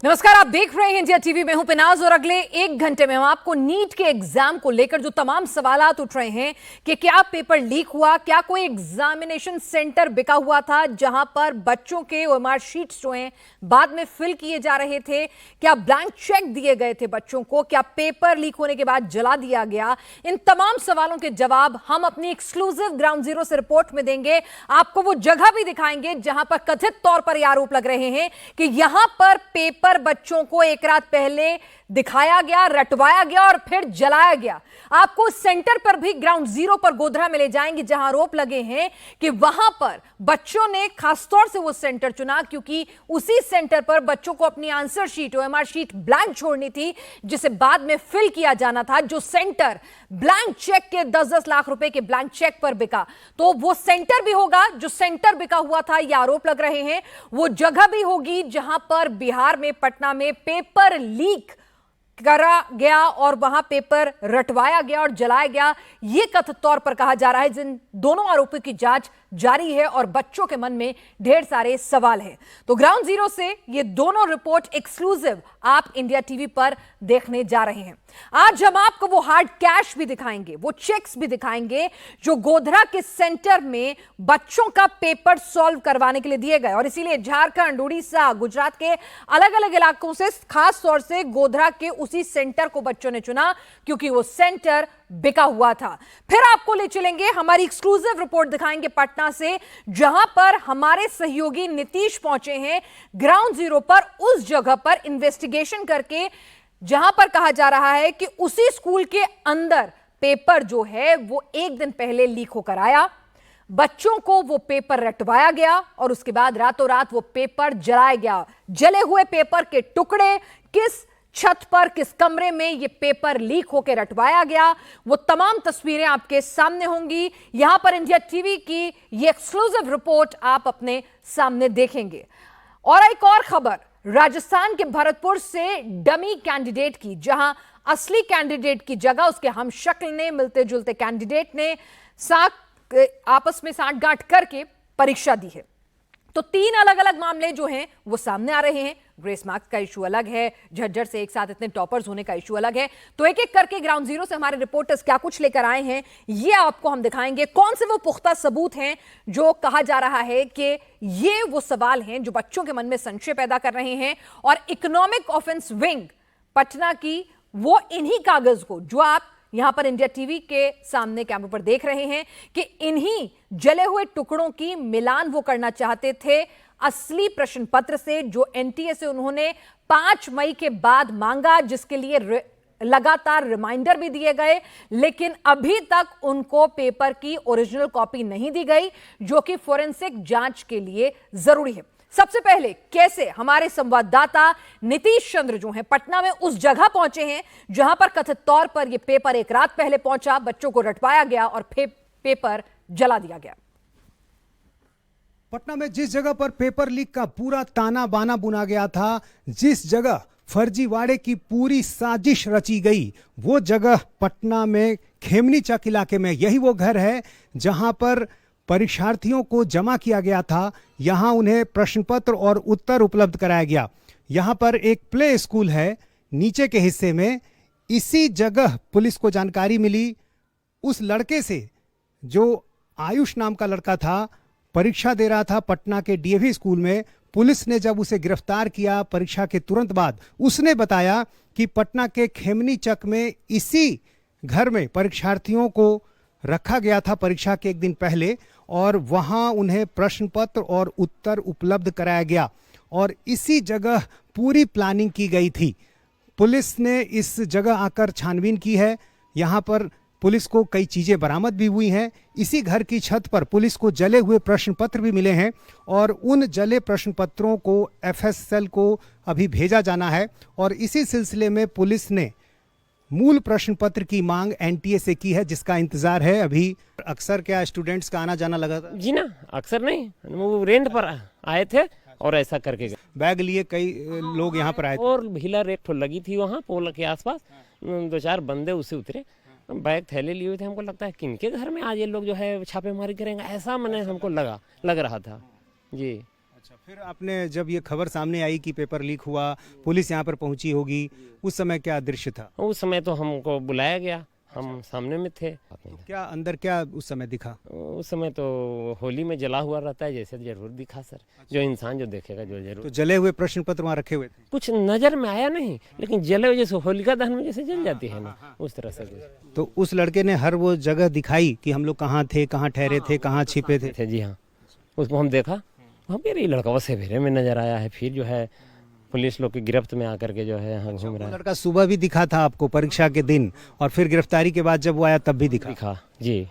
नमस्कार, आप देख रहे हैं इंडिया टीवी। मैं हूं पिनाज और अगले एक घंटे में हम आपको नीट के एग्जाम को लेकर जो तमाम सवालात उठ रहे हैं कि क्या पेपर लीक हुआ, क्या कोई एग्जामिनेशन सेंटर बिका हुआ था जहां पर बच्चों के ओएमआर शीट्स जो हैं बाद में फिल किए जा रहे थे, क्या ब्लैंक चेक दिए गए थे बच्चों को, क्या पेपर लीक होने के बाद जला दिया गया। इन तमाम सवालों के जवाब हम अपनी एक्सक्लूसिव ग्राउंड जीरो से रिपोर्ट में देंगे। आपको वो जगह भी दिखाएंगे जहां पर कथित तौर पर यह आरोप लग रहे हैं कि यहां पर पेपर बच्चों को एक रात पहले दिखाया गया, रटवाया गया और फिर जलाया गया। आपको सेंटर पर भी ग्राउंड जीरो पर गोधरा में ले जाएंगे जहां आरोप लगे हैं कि वहां पर बच्चों ने खासतौर से वो सेंटर चुना क्योंकि उसी सेंटर पर बच्चों को अपनी answer sheet, OMR sheet blank छोड़नी थी जिसे बाद में फिल किया जाना था। जो सेंटर ब्लैंक चेक के 10-10 लाख रुपए के ब्लैंक चेक पर बिका, तो वो सेंटर भी होगा जो सेंटर बिका हुआ था, ये आरोप लग रहे हैं। वो जगह भी होगी जहां पर बिहार में, पटना में पेपर लीक करा गया और वहां पेपर रटवाया गया और जलाया गया। यह कथित तौर पर कहा जा रहा है। जिन दोनों आरोपियों की जांच जारी है और बच्चों के मन में ढेर सारे सवाल हैं। तो ग्राउंड जीरो से ये दोनों रिपोर्ट एक्सक्लूसिव आप इंडिया टीवी पर देखने जा रहे हैं। आज हम आपको वो हार्ड कैश भी दिखाएंगे, वो चेक्स भी दिखाएंगे जो गोधरा के सेंटर में बच्चों का पेपर सॉल्व करवाने के लिए दिए गए। और इसीलिए झारखंड, उड़ीसा, गुजरात के अलग अलग इलाकों से खास तौर से गोधरा के उसी सेंटर को बच्चों ने चुना क्योंकि वो सेंटर बिका हुआ था। फिर आपको ले चलेंगे, हमारी एक्सक्लूसिव रिपोर्ट दिखाएंगे पटना से जहां पर हमारे सहयोगी नीतीश पहुंचे हैं ग्राउंड जीरो पर, उस जगह पर इन्वेस्टिगेशन करके जहां पर कहा जा रहा है कि उसी स्कूल के अंदर पेपर जो है वो एक दिन पहले लीक होकर आया, बच्चों को वो पेपर रटवाया गया और उसके बाद रातों रात वो पेपर जलाया गया। जले हुए पेपर के टुकड़े किस छत पर, किस कमरे में ये पेपर लीक होकर रटवाया गया, वो तमाम तस्वीरें आपके सामने होंगी। यहां पर इंडिया टीवी की ये एक्सक्लूसिव रिपोर्ट आप अपने सामने देखेंगे। और एक और खबर राजस्थान के भरतपुर से डमी कैंडिडेट की, जहां असली कैंडिडेट की जगह उसके हमशक्ल ने, मिलते जुलते कैंडिडेट ने आपस में सांठगांठ करके परीक्षा दी है। तो 3 अलग अलग मामले जो हैं वो सामने आ रहे हैं। ग्रेस मार्क्स का इशू अलग है, झज्जर से एक साथ इतने टॉपर्स होने का इशू अलग है। तो एक एक करके ग्राउंड जीरो से हमारे रिपोर्टर्स क्या कुछ लेकर आए हैं ये आपको हम दिखाएंगे। कौन से वो पुख्ता सबूत हैं जो कहा जा रहा है कि ये वो सवाल हैं जो बच्चों के मन में संशय पैदा कर रहे हैं। और इकोनॉमिक ऑफेंस विंग पटना की वो इन्हीं कागज को जो आप यहां पर इंडिया टीवी के सामने कैमरे पर देख रहे हैं कि इन्हीं जले हुए टुकड़ों की मिलान वो करना चाहते थे असली प्रश्न पत्र से जो एनटीए से उन्होंने 5 मई के बाद मांगा, जिसके लिए लगातार रिमाइंडर भी दिए गए, लेकिन अभी तक उनको पेपर की ओरिजिनल कॉपी नहीं दी गई जो कि फोरेंसिक जांच के लिए जरूरी है। सबसे पहले कैसे हमारे संवाददाता नीतीश चंद्र जो हैं पटना में उस जगह पहुंचे हैं जहां पर कथित तौर पर यह पेपर एक रात पहले पहुंचा, बच्चों को रटवाया गया और फिर पेपर जला दिया गया। पटना में जिस जगह पर पेपर लीक का पूरा ताना बाना बुना गया था, जिस जगह फर्जीवाड़े की पूरी साजिश रची गई, वो जगह पटना में खेमनी चक इलाके में यही वो घर है जहां पर परीक्षार्थियों को जमा किया गया था। यहां उन्हें प्रश्न पत्र और उत्तर उपलब्ध कराया गया। यहां पर एक प्ले स्कूल है नीचे के हिस्से में। इसी जगह पुलिस को जानकारी मिली उस लड़के से जो आयुष नाम का लड़का था, परीक्षा दे रहा था पटना के डीएवी स्कूल में। पुलिस ने जब उसे गिरफ्तार किया परीक्षा के तुरंत बाद, उसने बताया कि पटना के खेमनी चक में इसी घर में परीक्षार्थियों को रखा गया था परीक्षा के एक दिन पहले और वहां उन्हें प्रश्न पत्र और उत्तर उपलब्ध कराया गया और इसी जगह पूरी प्लानिंग की गई थी। पुलिस ने इस जगह आकर छानबीन की है। यहां पर पुलिस को कई चीजें बरामद भी हुई हैं। इसी घर की छत पर पुलिस को जले हुए प्रश्न पत्र भी मिले हैं और उन जले प्रश्न पत्रों को एफएसएल को अभी भेजा जाना है और इसी सिलसिले में पुलिस ने मूल प्रश्न पत्र की मांग एनटीए से की है, जिसका इंतजार है अभी। अक्सर क्या स्टूडेंट्स का आना जाना लगा था? जी ना, अक्सर नहीं, वो रेंट पर आए थे और ऐसा करके बैग लिए कई लोग यहाँ पर आए थे और व्हीलर एक लगी थी वहाँ पोल के आसपास, 2-4 बंदे उससे उतरे, बैग थैले लिए हुए थे। हमको लगता है किनके घर में आज ये लोग जो है छापेमारी करेंगे, ऐसा मैंने हमको लग रहा था जी। अच्छा, फिर आपने जब ये खबर सामने आई कि पेपर लीक हुआ, पुलिस यहाँ पर पहुंची होगी, उस समय क्या दृश्य था? उस समय तो हमको बुलाया गया, हम सामने में थे। क्या अंदर क्या उस समय दिखा? उस समय तो होली में जला हुआ रहता है, जैसे जरूर दिखा सर। जो इंसान जो देखेगा जो तो जरूर। जले हुए प्रश्न पत्र वहाँ रखे हुए थे? कुछ नजर में आया नहीं, लेकिन जले हुए जैसे होलिका दहन में जैसे जल जाती है ना, उस तरह से कुछ। तो उस लड़के ने हर वो जगह दिखाई कि हम लोग कहाँ थे, कहाँ ठहरे थे, कहाँ छिपे थे? जी हाँ, उसको हम देखा, हम ये लड़का वो सवेरे में नजर आया है, फिर जो है पुलिस लोग की गिरफ्त में आकर के जो है यहाँ घूम रहा है। लड़का सुबह भी दिखा था आपको परीक्षा के दिन, और फिर गिरफ्तारी के बाद जब वो आया तब भी दिखा? दिखा जी,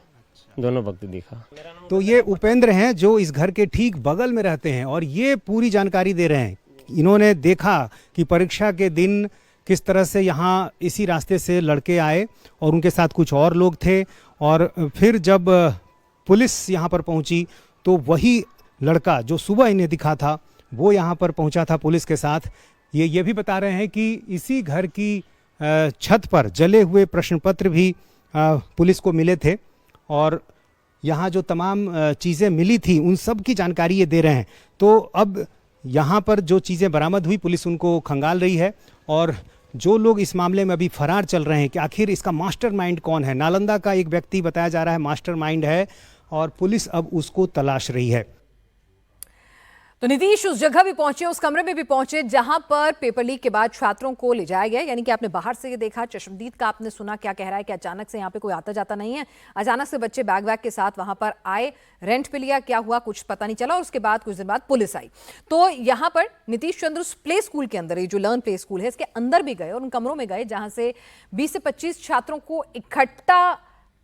दोनों वक्त दिखा। तो ये उपेंद्र हैं जो इस घर के ठीक बगल में रहते हैं और ये पूरी जानकारी दे रहे हैं। इन्होंने देखा कि परीक्षा के दिन किस तरह से यहाँ इसी रास्ते से लड़के आए और उनके साथ कुछ और लोग थे, और फिर जब पुलिस यहाँ पर पहुँची तो वही लड़का जो सुबह इन्हें दिखा था वो यहाँ पर पहुँचा था पुलिस के साथ। ये भी बता रहे हैं कि इसी घर की छत पर जले हुए प्रश्न पत्र भी पुलिस को मिले थे, और यहाँ जो तमाम चीज़ें मिली थी उन सब की जानकारी ये दे रहे हैं। तो अब यहाँ पर जो चीज़ें बरामद हुई पुलिस उनको खंगाल रही है, और जो लोग इस मामले में अभी फरार चल रहे हैं कि आखिर इसका मास्टरमाइंड कौन है। नालंदा का एक व्यक्ति बताया जा रहा है मास्टरमाइंड है, और पुलिस अब उसको तलाश रही है। तो नीतीश उस जगह भी पहुंचे, उस कमरे में भी पहुंचे जहां पर पेपर लीक के बाद छात्रों को ले जाया गया। यानी कि आपने बाहर से ये देखा, चश्मदीद का आपने सुना क्या कह रहा है कि अचानक से यहाँ पे कोई आता जाता नहीं है, अचानक से बच्चे बैग के साथ वहां पर आए, रेंट पे लिया, क्या हुआ कुछ पता नहीं चला, और उसके बाद कुछ दिन बाद पुलिस आई। तो यहाँ पर नीतीश चंद्र प्ले स्कूल के अंदर, ये जो लर्न प्ले स्कूल है, इसके अंदर भी गए और उन कमरों में गए जहां से 20 से 25 छात्रों को इकट्ठा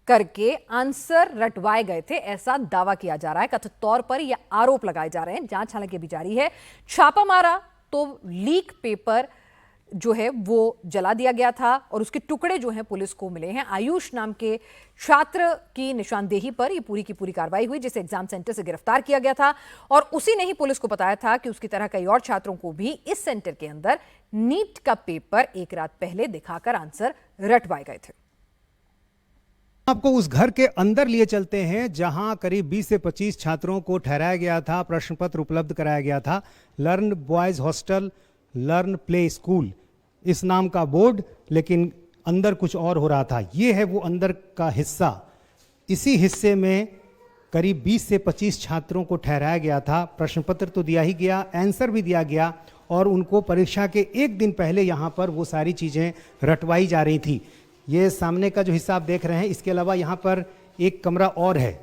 करके आंसर रटवाए गए थे, ऐसा दावा किया जा रहा है। कथित तौर पर यह आरोप लगाए जा रहे हैं, जांच हालांकि अभी जारी है। छापा मारा तो लीक पेपर जो है वो जला दिया गया था, और उसके टुकड़े जो हैं पुलिस को मिले हैं। आयुष नाम के छात्र की निशानदेही पर यह पूरी की पूरी कार्रवाई हुई, जिसे एग्जाम सेंटर से गिरफ्तार किया गया था, और उसी ने ही पुलिस को बताया था कि उसकी तरह कई और छात्रों को भी इस सेंटर के अंदर नीट का पेपर एक रात पहले दिखाकर आंसर रटवाए गए थे। आपको उस घर के अंदर लिए चलते हैं जहां करीब 20 से 25 छात्रों को ठहराया गया था, प्रश्न पत्र उपलब्ध कराया गया था। Learn boys hostel, learn play school इस नाम का बोर्ड, लेकिन अंदर कुछ और हो रहा था। ये है वो अंदर का हिस्सा। इसी हिस्से में करीब 20 से 25 छात्रों को ठहराया गया था। प्रश्न पत्र तो दिया ही गया, आंसर भी दिया गया, और उनको परीक्षा के एक दिन पहले यहाँ पर वो सारी चीज़ें रटवाई जा रही थी। ये सामने का जो हिस्सा आप देख रहे हैं, इसके अलावा यहाँ पर एक कमरा और है,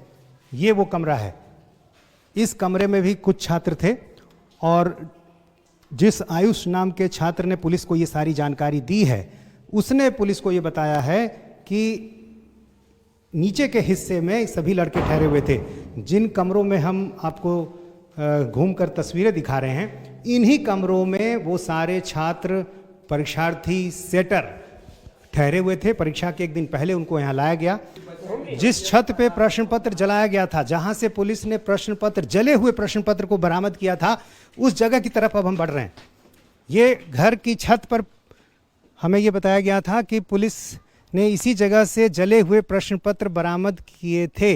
ये वो कमरा है। इस कमरे में भी कुछ छात्र थे, और जिस आयुष नाम के छात्र ने पुलिस को ये सारी जानकारी दी है, उसने पुलिस को ये बताया है कि नीचे के हिस्से में सभी लड़के ठहरे हुए थे। जिन कमरों में हम आपको घूमकर तस्वीरें दिखा रहे हैं, इन्हीं कमरों में वो सारे छात्र, परीक्षार्थी, सेटर ठहरे हुए थे। परीक्षा के एक दिन पहले उनको यहाँ लाया गया। जिस छत पे प्रश्न पत्र जलाया गया था, जहां से पुलिस ने प्रश्न पत्र, जले हुए प्रश्न पत्र को बरामद किया था, उस जगह की तरफ अब हम बढ़ रहे हैं। ये घर की छत पर हमें ये बताया गया था कि पुलिस ने इसी जगह से जले हुए प्रश्न पत्र बरामद किए थे,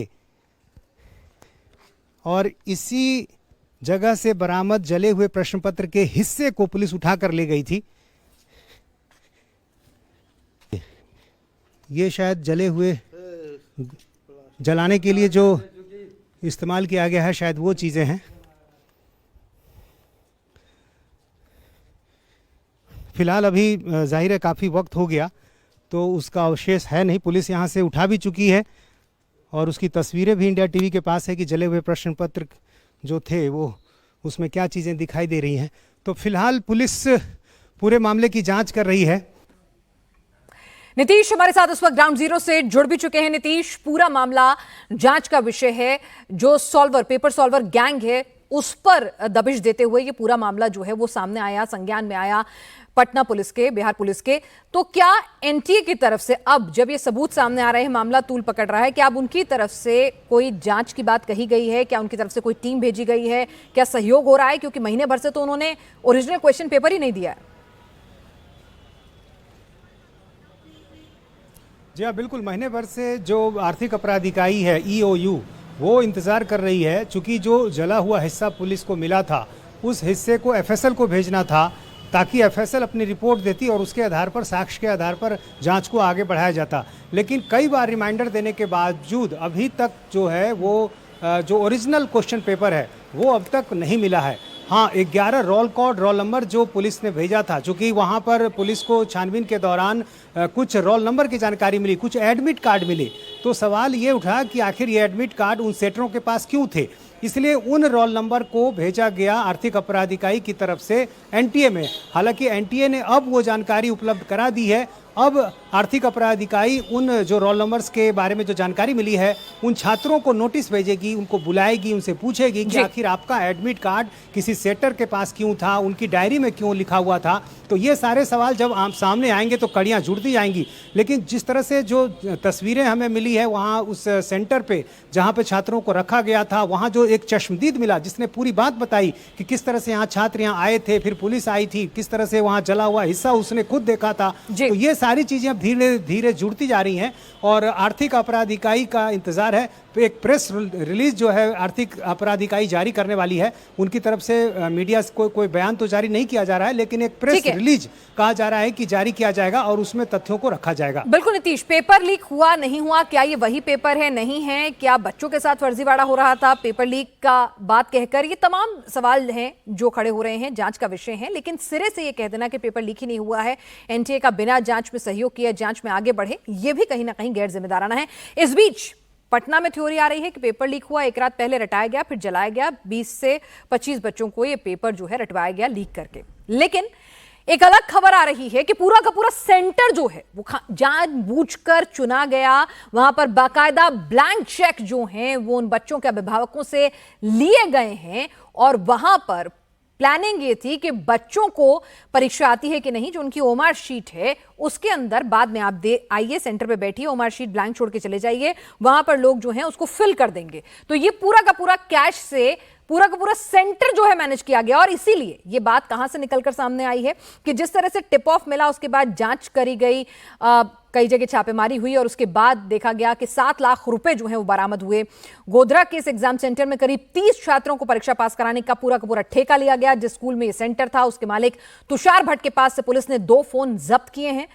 और इसी जगह से बरामद जले हुए प्रश्न पत्र के हिस्से को पुलिस उठाकर ले गई थी। ये शायद जले हुए, जलाने के लिए जो इस्तेमाल किया गया है, शायद वो चीज़ें हैं। फिलहाल अभी जाहिर है काफ़ी वक्त हो गया, तो उसका अवशेष है नहीं। पुलिस यहाँ से उठा भी चुकी है, और उसकी तस्वीरें भी इंडिया टीवी के पास है कि जले हुए प्रश्न पत्र जो थे वो उसमें क्या चीज़ें दिखाई दे रही हैं। तो फिलहाल पुलिस पूरे मामले की जांच कर रही है। नीतीश हमारे साथ इस वक्त ग्राउंड जीरो से जुड़ भी चुके हैं। नीतीश, पूरा मामला जांच का विषय है। जो पेपर सॉल्वर गैंग है, उस पर दबिश देते हुए ये पूरा मामला जो है वो सामने आया, संज्ञान में आया पटना पुलिस के, बिहार पुलिस के। तो क्या एनटीए की तरफ से अब जब ये सबूत सामने आ रहे हैं, मामला तूल पकड़ रहा है, क्या अब उनकी तरफ से कोई जांच की बात कही गई है? क्या उनकी तरफ से कोई टीम भेजी गई है? क्या सहयोग हो रहा है? क्योंकि महीने भर से तो उन्होंने ओरिजिनल क्वेश्चन पेपर ही नहीं दिया है। जी हाँ, बिल्कुल। महीने भर से जो आर्थिक अपराध इकाई है EOU, वो इंतज़ार कर रही है, चूंकि जो जला हुआ हिस्सा पुलिस को मिला था उस हिस्से को एफएसएल को भेजना था, ताकि एफएसएल अपनी रिपोर्ट देती और उसके आधार पर, साक्ष्य के आधार पर जांच को आगे बढ़ाया जाता। लेकिन कई बार रिमाइंडर देने के बावजूद अभी तक जो है वो जो ओरिजिनल क्वेश्चन पेपर है वो अब तक नहीं मिला है। हाँ, 11 रोल कोड, रोल नंबर जो पुलिस ने भेजा था, चूँकि वहाँ पर पुलिस को छानबीन के दौरान कुछ रोल नंबर की जानकारी मिली, कुछ एडमिट कार्ड मिले, तो सवाल ये उठा कि आखिर ये एडमिट कार्ड उन सेटरों के पास क्यों थे। इसलिए उन रोल नंबर को भेजा गया आर्थिक अपराध इकाई की तरफ से एनटीए में। हालांकि एनटीए ने अब वो जानकारी उपलब्ध करा दी है। अब आर्थिक अपराध इकाई उन जो रोल नंबर्स के बारे में जो जानकारी मिली है उन छात्रों को नोटिस भेजेगी, उनको बुलाएगी, उनसे पूछेगी कि आखिर आपका एडमिट कार्ड किसी सेटर के पास क्यों था, उनकी डायरी में क्यों लिखा हुआ था। तो ये सारे सवाल जब आप सामने आएंगे तो कड़ियाँ जुड़ती जाएंगी। लेकिन जिस तरह से जो तस्वीरें हमें मिली है वहाँ उस सेंटर पे जहाँ पे छात्रों को रखा गया था, वहाँ जो एक चश्मदीद मिला जिसने पूरी बात बताई कि किस तरह से यहाँ छात्र यहाँ आए थे, फिर पुलिस आई थी, किस तरह से वहाँ जला हुआ हिस्सा उसने खुद देखा था। तो ये सारी चीजें अब धीरे धीरे जुड़ती जा रही हैं और आर्थिक अपराध इकाई का इंतजार है। एक प्रेस रिलीज जो है आर्थिक अपराध इकाई जारी करने वाली है, उनकी तरफ से मीडिया को कोई बयान तो जारी नहीं किया जा रहा है, लेकिन एक प्रेस रिलीज कहा जा रहा है कि जारी किया जाएगा और उसमें तथ्यों को रखा जाएगा। बिल्कुल नीतीश, पेपर लीक हुआ नहीं हुआ, क्या ये वही पेपर है नहीं है, क्या बच्चों के साथ फर्जीवाड़ा हो रहा था पेपर लीक का बात कहकर, ये तमाम सवाल हैं जो खड़े हो रहे हैं, जांच का विषय है। लेकिन सिरे से ये कह देना कि पेपर लीक ही नहीं हुआ है, एनटीए का बिना जांच में सहयोग किए जांच में आगे बढ़े, ये भी कहीं ना कहीं गैर जिम्मेदाराना है। इस बीच पटना में थ्योरी आ रही है कि पेपर लीक हुआ, एक रात पहले रटाया गया, फिर जलाया गया, 20 से 25 बच्चों को ये पेपर जो है रटवाया गया लीक करके। लेकिन एक अलग खबर आ रही है कि पूरा का पूरा सेंटर जो है वो जानबूझकर चुना गया, वहां पर बाकायदा ब्लैंक चेक जो हैं वो उन बच्चों के अभिभावकों से लिए गए हैं और वहां पर प्लानिंग ये थी कि बच्चों को परीक्षा आती है कि नहीं, जो उनकी ओमार शीट है उसके अंदर बाद में आप आइए, सेंटर पे बैठिए, ओमार शीट ब्लैंक छोड़ के चले जाइए, वहां पर लोग जो हैं उसको फिल कर देंगे। तो ये पूरा का पूरा कैश से पूरा का पूरा सेंटर जो है मैनेज किया गया। और इसीलिए ये बात कहां से निकलकर सामने आई है कि जिस तरह से टिप ऑफ मिला उसके बाद जांच करी गई, कई जगह छापेमारी हुई और उसके बाद देखा गया कि 7 लाख रुपए जो है वो बरामद हुए। गोधरा के इस एग्जाम सेंटर में करीब 30 छात्रों को परीक्षा पास कराने का पूरा ठेका लिया गया। जिस स्कूल में ये सेंटर था उसके मालिक तुषार भट्ट के पास से पुलिस ने 2 फोन जब्त किए हैं।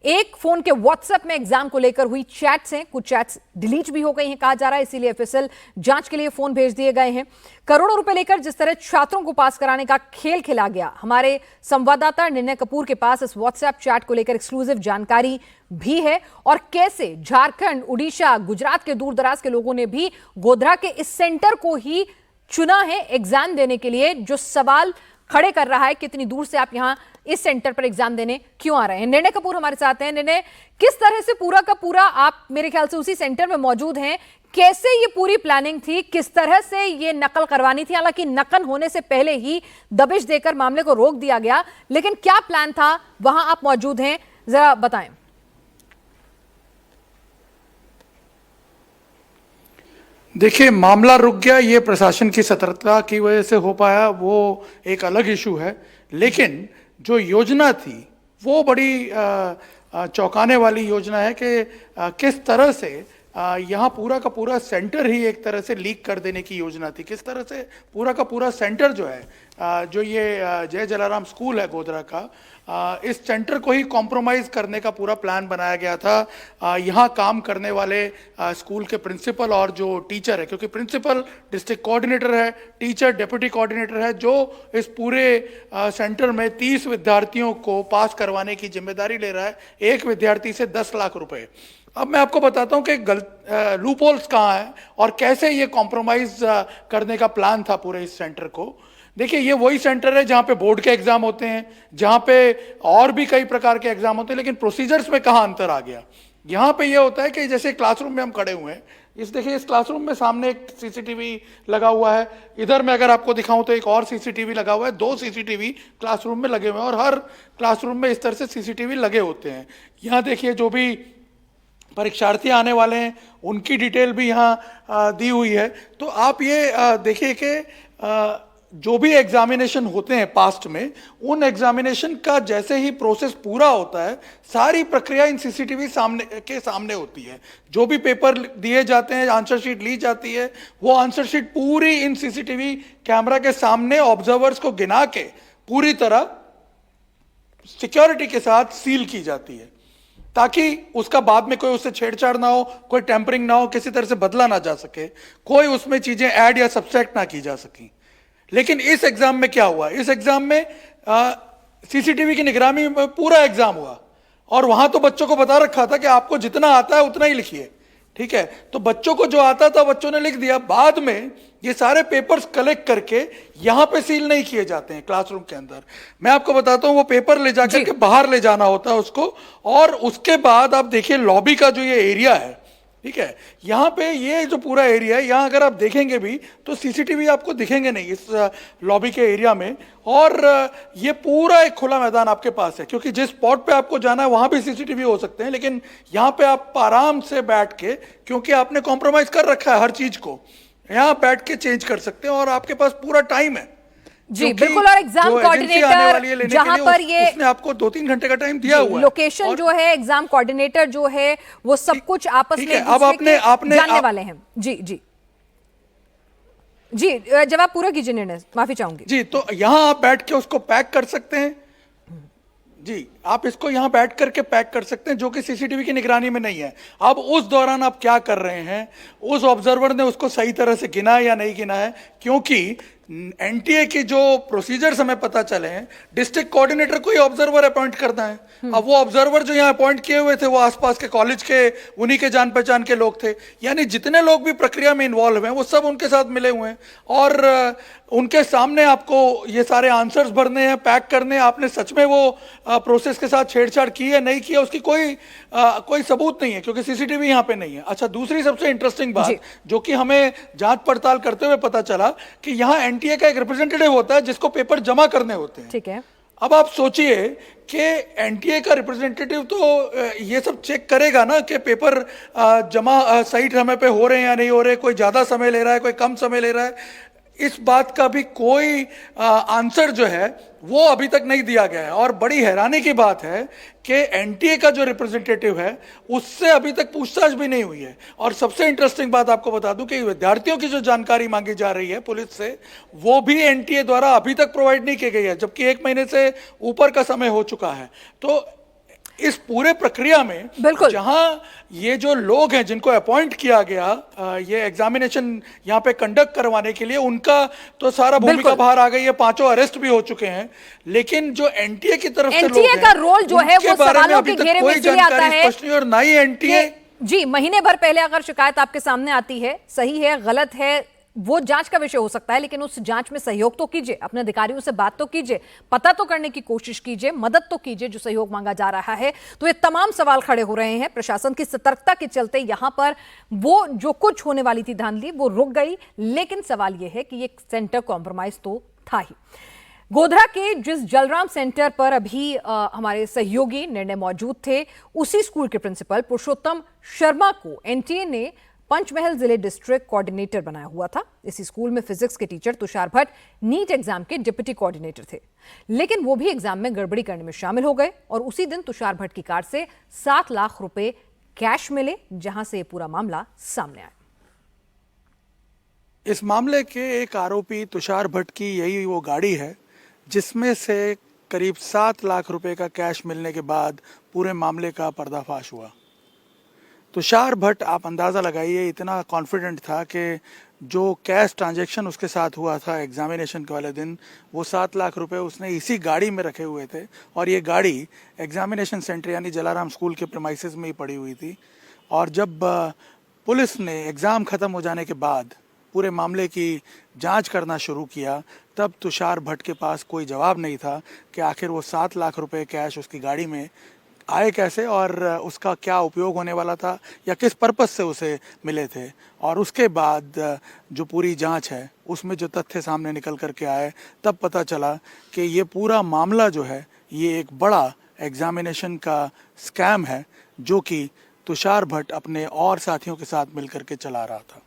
एक फोन के व्हाट्सएप में एग्जाम को लेकर हुई चैट्स हैं, कुछ चैट्स डिलीट भी हो गई हैं कहा जा रहा है, इसीलिए एफएसएल जांच के लिए फोन भेज दिए गए हैं। करोड़ों रुपए लेकर जिस तरह छात्रों को पास कराने का खेल खेला गया, हमारे संवाददाता निर्णय कपूर के पास इस व्हाट्सएप चैट को लेकर एक्सक्लूसिव जानकारी भी है और कैसे झारखंड, उड़ीसा, गुजरात के दूर दराज के लोगों ने भी गोधरा के इस सेंटर को ही चुना है एग्जाम देने के लिए। जो सवाल खड़े कर रहा है कितनी दूर से आप यहां इस सेंटर पर एग्जाम देने क्यों आ रहे हैं। निर्णय कपूर हमारे साथ हैं। निर्णय, किस तरह से पूरा का पूरा आप मेरे ख्याल से उसी सेंटर में मौजूद हैं, कैसे ये पूरी प्लानिंग थी, किस तरह से ये नकल करवानी थी? हालांकि नकल होने से पहले ही दबिश देकर मामले को रोक दिया गया, लेकिन क्या प्लान था, वहां आप मौजूद हैं, जरा बताएं। देखिए, मामला रुक गया, ये प्रशासन की सतर्कता की वजह से हो पाया, वो एक अलग इशू है। लेकिन जो योजना थी वो बड़ी चौंकाने वाली योजना है कि किस तरह से यहाँ पूरा का पूरा सेंटर ही एक तरह से लीक कर देने की योजना थी। किस तरह से पूरा का पूरा सेंटर जो है, जो ये जय जलाराम स्कूल है गोधरा का, इस सेंटर को ही कॉम्प्रोमाइज करने का पूरा प्लान बनाया गया था। यहाँ काम करने वाले स्कूल के प्रिंसिपल और जो टीचर है, क्योंकि प्रिंसिपल डिस्ट्रिक्ट कोऑर्डिनेटर है, टीचर डेप्यूटी कोऑर्डिनेटर है, जो इस पूरे सेंटर में 30 विद्यार्थियों को पास करवाने की जिम्मेदारी ले रहा है, एक विद्यार्थी से 10 लाख रुपए। अब मैं आपको बताता हूं कि लूप होल्स कहाँ हैं और कैसे ये कॉम्प्रोमाइज करने का प्लान था पूरे इस सेंटर को। देखिए, ये वही सेंटर है जहां पे बोर्ड के एग्जाम होते हैं, जहां पे और भी कई प्रकार के एग्जाम होते हैं, लेकिन प्रोसीजर्स में कहाँ अंतर आ गया। यहाँ पे ये होता है कि जैसे क्लासरूम में हम खड़े हुए हैं, देखिए इस क्लासरूम में सामने एक सीसीटीवी लगा हुआ है, इधर मैं अगर आपको दिखाऊं तो एक और सीसीटीवी लगा हुआ है, 2 सीसीटीवी क्लासरूम में लगे हुए हैं और हर क्लासरूम में इस तरह से सीसीटीवी लगे होते हैं। यहाँ देखिए, जो भी परीक्षार्थी आने वाले हैं उनकी डिटेल भी यहाँ दी हुई है। तो आप ये देखिए कि जो भी एग्जामिनेशन होते हैं पास्ट में, उन एग्जामिनेशन का जैसे ही प्रोसेस पूरा होता है, सारी प्रक्रिया इन सीसीटीवी सामने होती है। जो भी पेपर दिए जाते हैं, आंसर शीट ली जाती है, वो आंसर शीट पूरी इन सीसीटीवी कैमरा के सामने ऑब्जर्वर्स को गिना के पूरी तरह सिक्योरिटी के साथ सील की जाती है, ताकि उसका बाद में कोई उससे छेड़छाड़ ना हो, कोई टेम्परिंग ना हो, किसी तरह से बदला ना जा सके, कोई उसमें चीजें ऐड या सब्सट्रैक्ट ना की जा सकी। लेकिन इस एग्जाम में क्या हुआ, इस एग्जाम में सीसीटीवी की निगरानी में पूरा एग्जाम हुआ, और वहां तो बच्चों को बता रखा था कि आपको जितना आता है उतना ही लिखिए, ठीक है। तो बच्चों को जो आता था बच्चों ने लिख दिया। बाद में ये सारे पेपर्स कलेक्ट करके यहां पे सील नहीं किए जाते हैं क्लासरूम के अंदर। मैं आपको बताता हूं, वो पेपर ले जाकर के बाहर ले जाना होता है उसको, और उसके बाद आप देखिए लॉबी का जो ये एरिया है, ठीक है, यहाँ पे ये जो पूरा एरिया है, यहाँ अगर आप देखेंगे भी तो सीसीटीवी आपको दिखेंगे नहीं इस लॉबी के एरिया में, और ये पूरा एक खुला मैदान आपके पास है, क्योंकि जिस स्पॉट पे आपको जाना है वहां भी सीसीटीवी हो सकते हैं, लेकिन यहाँ पे आप आराम से बैठ के, क्योंकि आपने कॉम्प्रोमाइज कर रखा है हर चीज को, यहाँ बैठ के चेंज कर सकते हैं, और आपके पास पूरा टाइम है जी बिल्कुल। और एग्जाम कोऑर्डिनेटर जहां पर ये उसने आपको 2-3 घंटे का टाइम दिया हुआ है, लोकेशन जो है, एग्जाम कोऑर्डिनेटर जो है, वो सब कुछ आपस में अब आपने जानने वाले हैं। जी जी जी, जब आप पूरा कीजिए निर्णय, माफी चाहूंगी जी। तो यहां आप बैठ के उसको पैक कर सकते हैं जी, आप इसको यहां बैठ करके पैक कर सकते हैं, जो कि सीसीटीवी की निगरानी में नहीं है। अब उस दौरान आप क्या कर रहे हैं, उस ऑब्जर्वर ने उसको सही तरह से गिना है या नहीं गिना है, क्योंकि एनटीए की जो प्रोसीजर्स हमें पता चले हैं, डिस्ट्रिक्ट कोऑर्डिनेटर को ही ऑब्जर्वर अपॉइंट करना है। अब वो ऑब्जर्वर जो यहाँ अपॉइंट किए हुए थे, वो आसपास के कॉलेज के उन्हीं के जान पहचान के लोग थे, यानी जितने लोग भी प्रक्रिया में इन्वॉल्व हैं वो सब उनके साथ मिले हुए हैं, और उनके सामने आपको ये सारे आंसर्स भरने हैं, पैक करने हैं। आपने सच में वो प्रोसेस के साथ छेड़छाड़ की है नहीं की है, उसकी कोई सबूत नहीं है, क्योंकि सीसीटीवी यहाँ पे नहीं है। अच्छा, दूसरी सबसे इंटरेस्टिंग बात जो कि हमें जांच पड़ताल करते हुए पता चला, कि यहाँ एनटीए का एक रिप्रेजेंटेटिव होता है जिसको पेपर जमा करने होते हैं, ठीक है। अब आप सोचिए कि एनटीए का रिप्रेजेंटेटिव तो ये सब चेक करेगा ना कि पेपर जमा सही समय पे हो रहे हैं या नहीं हो रहे, कोई ज्यादा समय ले रहा है, कोई कम समय ले रहा है। इस बात का भी कोई आंसर जो है वो अभी तक नहीं दिया गया है, और बड़ी हैरानी की बात है कि एनटीए का जो रिप्रेजेंटेटिव है उससे अभी तक पूछताछ भी नहीं हुई है। और सबसे इंटरेस्टिंग बात आपको बता दूं कि विद्यार्थियों की जो जानकारी मांगी जा रही है पुलिस से, वो भी एनटीए द्वारा अभी तक प्रोवाइड नहीं की गई है, जबकि 1 महीने से ऊपर का समय हो चुका है। तो इस पूरे प्रक्रिया में जहां ये जो लोग हैं जिनको अपॉइंट किया गया ये एग्जामिनेशन यहाँ पे कंडक्ट करवाने के लिए, उनका तो सारा भूमिका बाहर आ गई है, 5 अरेस्ट भी हो चुके हैं, लेकिन जो एनटीए की तरफ से लोग हैं, एनटीए का रोल जो है वो सवालों के घेरे में इसलिए आता है, और ना ही एनटीए जी महीने भर पहले अगर शिकायत आपके सामने आती है, सही है गलत है वो जांच का विषय हो सकता है, लेकिन उस जांच में सहयोग तो कीजिए, अपने अधिकारियों से बात तो कीजिए, पता तो करने की कोशिश कीजिए, मदद तो कीजिए जो सहयोग मांगा जा रहा है। तो ये तमाम सवाल खड़े हो रहे हैं। प्रशासन की सतर्कता के चलते यहां पर वो जो कुछ होने वाली थी धांधली वो रुक गई, लेकिन सवाल यह है कि ये सेंटर कॉम्प्रोमाइज तो था ही। गोधरा के जिस जलराम सेंटर पर अभी हमारे सहयोगी निर्णय मौजूद थे, उसी स्कूल के प्रिंसिपल पुरुषोत्तम शर्मा को एनटीए ने पंचमहल जिले डिस्ट्रिक्ट कोऑर्डिनेटर बनाया हुआ था। इसी स्कूल में फिजिक्स के teacher Tushar Bhatt NEET exam के डिप्टी कोऑर्डिनेटर थे, लेकिन वो भी एग्जाम में गड़बड़ी करने में शामिल हो गए, और उसी दिन तुषार भट्ट की कार से 7 लाख रुपए कैश मिले, जहां से पूरा मामला सामने आया। इस मामले के एक आरोपी तुषार भट्ट की यही वो गाड़ी है जिसमें से करीब 7 लाख रुपए का कैश मिलने के बाद पूरे मामले का पर्दाफाश हुआ। तुषार भट्ट, आप अंदाज़ा लगाइए, इतना कॉन्फिडेंट था कि जो कैश ट्रांजैक्शन उसके साथ हुआ था एग्जामिनेशन के वाले दिन, वो 7 लाख रुपए उसने इसी गाड़ी में रखे हुए थे, और ये गाड़ी एग्जामिनेशन सेंटर यानी जलाराम स्कूल के प्रीमाइसेस में ही पड़ी हुई थी। और जब पुलिस ने एग्ज़ाम ख़त्म हो जाने के बाद पूरे मामले की जांच करना शुरू किया, तब तुषार भट्ट के पास कोई जवाब नहीं था कि आखिर वो 7 लाख रुपए कैश उसकी गाड़ी में आए कैसे, और उसका क्या उपयोग होने वाला था, या किस पर्पस से उसे मिले थे। और उसके बाद जो पूरी जांच है उसमें जो तथ्य सामने निकल करके आए, तब पता चला कि ये पूरा मामला जो है ये एक बड़ा एग्जामिनेशन का स्कैम है, जो कि तुषार भट्ट अपने और साथियों के साथ मिलकर के चला रहा था।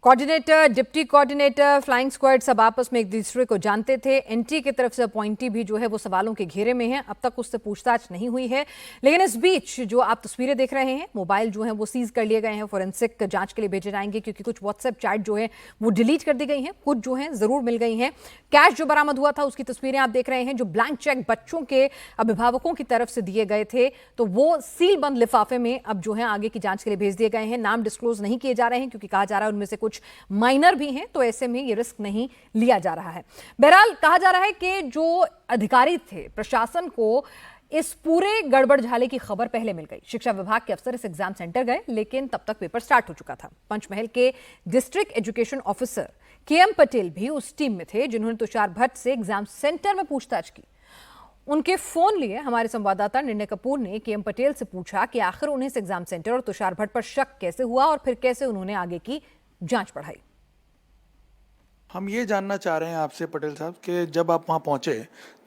Coordinator, deputy coordinator, flying squad सब आपस में एक दूसरे को जानते थे। एनटी की तरफ से अपॉइंटी भी जो है वो सवालों के घेरे में है। अब तक उससे पूछताछ नहीं हुई है, लेकिन इस बीच जो आप तस्वीरें देख रहे हैं, मोबाइल जो है वो सीज कर लिए गए हैं, फोरेंसिक जांच के लिए भेजे जाएंगे, क्योंकि कुछ व्हाट्सएप चैट जो है वो डिलीट कर दी गई हैं, कुछ जो है जरूर मिल गई हैं। कैश जो बरामद हुआ था उसकी तस्वीरें आप देख रहे हैं। जो ब्लैंक चेक बच्चों के अभिभावकों की तरफ से दिए गए थे, तो वो सील बंद लिफाफे में अब जो है आगे की जांच के लिए भेज दिए गए हैं। नाम डिस्क्लोज नहीं किए जा रहे हैं, क्योंकि कहा जा रहा है उनमें से कुछ माइनर भी हैं, तो ऐसे में ये रिस्क नहीं लिया जा रहा है। बहरहाल कहा जा रहा है कि जो अधिकारी थे, प्रशासन को इस पूरे गड़बड़ झाले की खबर पहले मिल गई। शिक्षा विभाग के अफसर इस एग्जाम सेंटर गए, लेकिन तब तक पेपर स्टार्ट हो चुका था। पंचमहल के district education officer KM Patel भी उस टीम में थे जिन्होंने तुषार भट्ट से एग्जाम सेंटर में पूछताछ की। उनके फोन लिए हमारे संवाददाता निर्णय कपूर ने केएम पटेल से पूछा कि आखिर उन्हें इस एग्जाम सेंटर और तुषार भट्ट पर शक कैसे हुआ और फिर कैसे उन्होंने आगे की जांच बढ़ाई। हम ये जानना चाह रहे हैं आपसे पटेल साहब कि जब आप वहाँ पहुँचे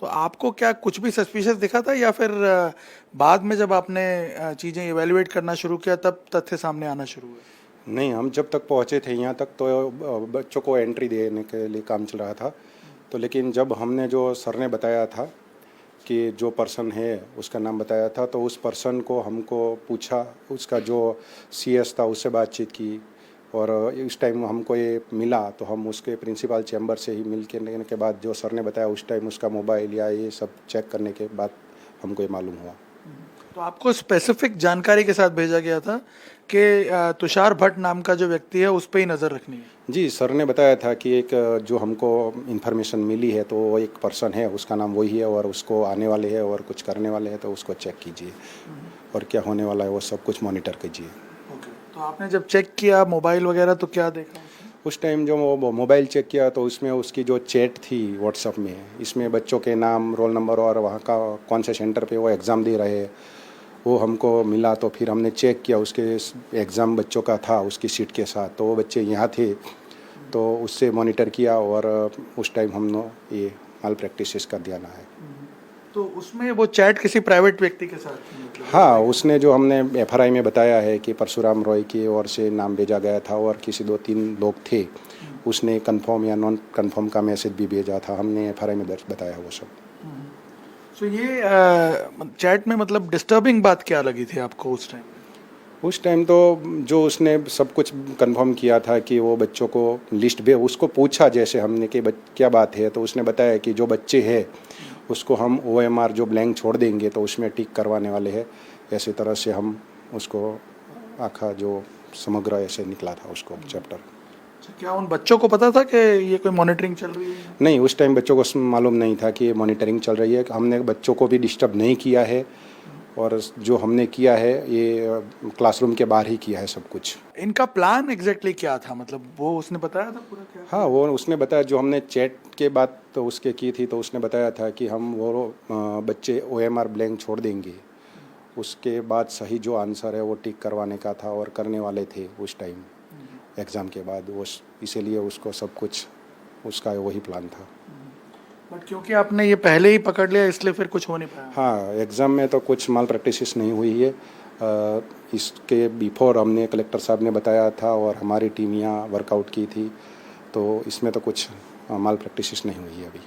तो आपको क्या कुछ भी सस्पिशियस दिखा था, या फिर बाद में जब आपने चीज़ें इवेल्युएट करना शुरू किया तब तथ्य सामने आना शुरू हुए? नहीं, हम जब तक पहुँचे थे यहाँ तक तो बच्चों को एंट्री देने के लिए काम चल रहा था। तो लेकिन जब हमने जो सर ने बताया था कि जो पर्सन है उसका नाम बताया था, तो उस पर्सन को हमको पूछा, उसका जो सीएस था उससे बातचीत की, और इस टाइम हमको ये मिला तो हम उसके प्रिंसिपल चैम्बर से ही मिल के बाद जो सर ने बताया उस टाइम उसका मोबाइल या ये सब चेक करने के बाद हमको ये मालूम हुआ। तो आपको स्पेसिफिक जानकारी के साथ भेजा गया था कि तुषार भट्ट नाम का जो व्यक्ति है उस पर ही नज़र रखनी है? जी, सर ने बताया था कि एक जो हमको इन्फॉर्मेशन मिली है तो वो एक पर्सन है, उसका नाम वही है और उसको आने वाले है और कुछ करने वाले हैं, तो उसको चेक कीजिए और क्या होने वाला है वो सब कुछ मॉनिटर कीजिए। तो आपने जब चेक किया मोबाइल वगैरह तो क्या देखा? उस टाइम जो वो मोबाइल चेक किया तो उसमें उसकी जो चैट थी व्हाट्सएप में, इसमें बच्चों के नाम, रोल नंबर और वहाँ का कौन से सेंटर पे वो एग्ज़ाम दे रहे हैं वो हमको मिला। तो फिर हमने चेक किया, उसके एग्ज़ाम बच्चों का था उसकी सीट के साथ, तो वो बच्चे यहाँ थे, तो उससे मॉनिटर किया और उस टाइम हमने ये माल प्रैक्टिस का ध्यान है। तो उसमें वो चैट किसी प्राइवेट व्यक्ति के साथ थी? मतलब हाँ, उसने जो हमने एफआरआई में बताया है कि परशुराम रॉय की ओर से नाम भेजा गया था और किसी 2-3 लोग थे, उसने कंफर्म या नॉन कंफर्म का मैसेज भी भेजा था, हमने एफआरआई में बताया वो सब। तो ये चैट में मतलब डिस्टर्बिंग बात क्या लगी थी आपको उस टाइम? उस टाइम तो जो उसने सब कुछ कंफर्म किया था कि वो बच्चों को लिस्ट भी उसको पूछा जैसे हमने कि क्या बात है, तो उसने बताया कि जो बच्चे हैं उसको हम OMR जो ब्लैंक छोड़ देंगे तो उसमें टिक करवाने वाले हैं। ऐसी तरह से हम उसको आखा जो समग्र ऐसे निकला था उसको चैप्टर। क्या उन बच्चों को पता था कि ये कोई मॉनिटरिंग चल रही है? नहीं, उस टाइम बच्चों को मालूम नहीं था कि मॉनिटरिंग चल रही है। हमने बच्चों को भी डिस्टर्ब नहीं किया है और जो हमने किया है ये क्लासरूम के बाहर ही किया है सब कुछ। इनका प्लान एग्जैक्टली क्या था, मतलब वो उसने बताया था पूरा क्या? हाँ, वो उसने बताया, जो हमने चैट के बात तो उसके की थी, तो उसने बताया था कि हम वो बच्चे OMR ब्लैंक छोड़ देंगे, उसके बाद सही जो आंसर है वो टिक करवाने का था और करने वाले थे उस टाइम एग्ज़ाम के बाद वो, इसीलिए उसको सब कुछ उसका वही प्लान था। बट क्योंकि आपने ये पहले ही पकड़ लिया इसलिए फिर कुछ हो नहीं पाया? हाँ, एग्ज़ाम में तो कुछ माल प्रैक्टिस नहीं हुई है। इसके बिफोर हमने कलेक्टर साहब ने बताया था और हमारी टीम यहाँ वर्कआउट की थी, तो इसमें तो कुछ माल प्रैक्टिस नहीं हुई है अभी।